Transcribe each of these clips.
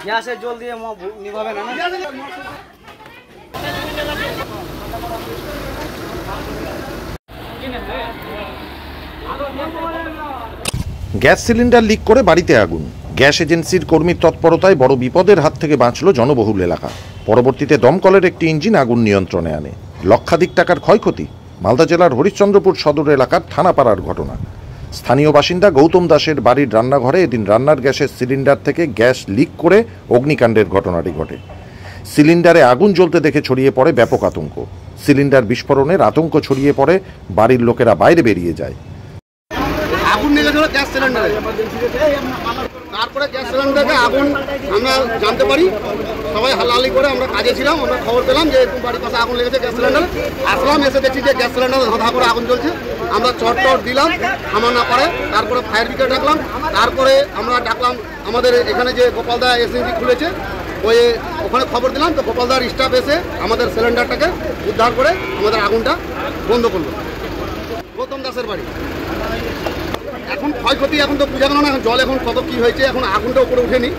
গ্যাসের জল দিয়ে নিভাবে না। গ্যাস সিলিন্ডার লিক করে বাড়িতে আগুন। গ্যাস এজেন্সির কর্মীর তৎপরতায় বড় বিপদের হাত থেকে বাঁচল জনবহুল এলাকা। পরবর্তীতে দমকলের একটি ইঞ্জিন আগুন নিয়ন্ত্রণে আনে। লক্ষাধিক টাকার ক্ষয়ক্ষতি। মালদা জেলার হরিশ্চন্দ্রপুর সদর এলাকার থানাপাড়ার ঘটনা। স্থানীয় বাসিন্দা গৌতম দাসের বাড়ির রান্নাঘরে এদিন রান্নার গ্যাসের সিলিন্ডার থেকে গ্যাস লিক করে অগ্নিকাণ্ডের ঘটনাটি ঘটে। সিলিন্ডারে আগুন জ্বলতে দেখে ছড়িয়ে পড়ে ব্যাপক আতঙ্ক। সিলিন্ডার বিস্ফোরণের আতঙ্ক ছড়িয়ে পড়ে, বাড়ির লোকেরা বাইরে বেরিয়ে যায়। আগুন লেগেছিল গ্যাস সিলিন্ডারে, তারপরে গ্যাস সিলিন্ডারে আগুন আমরা জানতে পারি, সবাই হালাহালি করে আমরা কাজে ছিলাম, আমরা খবর পেলাম যে বাড়ির পাশে আগুন লেগেছে গ্যাস সিলিন্ডারে। আসলাম, এসে দেখছি যে গ্যাস সিলিন্ডারে ধাঁধা করে আগুন জ্বলছে। আমরা চট দিলাম, থামা না পারে। তারপরে ফায়ার ব্রিগেড ডাকলাম, তারপরে আমরা ডাকলাম আমাদের এখানে যে গোপালদা এসএনজি খুলেছে, ওখানে খবর দিলাম। তো গোপালদার স্টাফ এসে আমাদের সিলিন্ডারটাকে উদ্ধার করে আমাদের আগুনটা বন্ধ করলো। গৌতম দাসের বাড়ি। এখন ক্ষয়ক্ষতি এখন তো বোঝা গেল না, এখন জল এখন কত কী হয়েছে, এখন আগুনটা উপরে উঠেনি।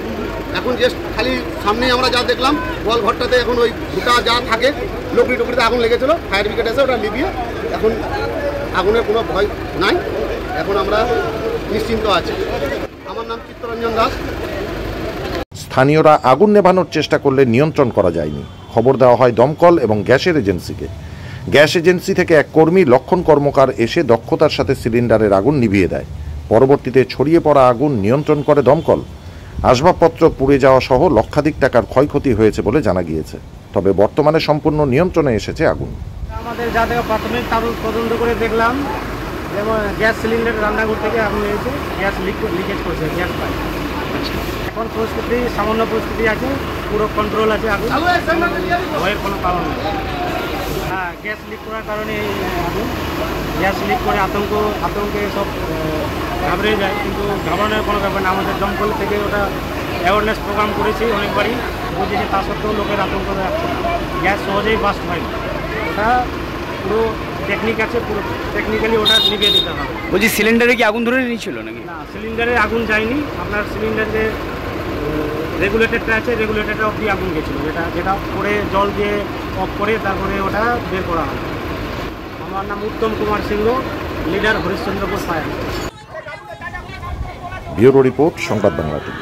এখন জাস্ট খালি সামনেই আমরা যা দেখলাম, গোয়াল ঘরটাতে এখন ওই দুটা যা থাকে লকড়ি টুকরিতে আগুন লেগেছিলো। ফায়ার ব্রিগেড এসে ওটা লিভিয়ে এখন আগুনের কোনো ভয় নাই, এখন আমরা নিশ্চিন্ত আছি। আমার নাম চিত্তরঞ্জন দাস। স্থানীয়রা আগুন নেভানোর চেষ্টা করলে নিয়ন্ত্রণ করা যায়নি। খবর দেওয়া হয় দমকল এবং গ্যাসের এজেন্সিকে। গ্যাস এজেন্সি থেকে এক কর্মী লক্ষণ কর্মকার এসে দক্ষতার সাথে সিলিন্ডারের আগুন নিভিয়ে দেয়। পরবর্তীতে ছড়িয়ে পড়া আগুন নিয়ন্ত্রণ করে দমকল। আসবাবপত্র পুড়ে যাওয়া সহ লক্ষাধিক টাকার ক্ষয়ক্ষতি হয়েছে বলে জানা গিয়েছে। তবে বর্তমানে সম্পূর্ণ নিয়ন্ত্রণে এসেছে আগুন। আমাদের যা থেকে প্রাথমিক তদন্ত করে দেখলাম, যেমন গ্যাস সিলিন্ডার রান্নাঘর থেকে আগুন লেগেছে, গ্যাস লিকেজ করছে, গ্যাস পাইপ। এখন পরিস্থিতি সামান্য পরিস্থিতি আছে, পুরো কন্ট্রোল আছে, আগুন ভয়ের কোনো কারণ নেই। হ্যাঁ, গ্যাস লিক করার কারণে আগুন, গ্যাস লিক করে আতঙ্কে সব ঘাবড়ে যায়, কিন্তু ঘাবড়ানোর কোনো ব্যাপার না। আমাদের দমকল থেকে ওটা অ্যাওয়ারনেস প্রোগ্রাম করেছি অনেকবারই, বুঝেছি, তা সত্ত্বেও লোকের আতঙ্ক রাখছে না। গ্যাস সহজেই বাস্ট হয় না, ওটা পুরো টেকনিক আছে, পুরো টেকনিক্যালি ওটা নিভিয়ে দিতে হবে। বলছি সিলিন্ডারে কি আগুন ধরে নিয়েছিল নাকি? না, সিলিন্ডারে আগুন যায়নি। আপনার সিলিন্ডারে রেগুলেটরটা আছে, রেগুলেটরটা অবধি আগুন গেছিলো, যেটা করে জল দিয়ে অফ করে তারপরে ওটা বের করা হয়। আমার নাম Uttam Kumar Singha, leader Harishchandrapur fire. Bureau report, Sangbad Bangla TV.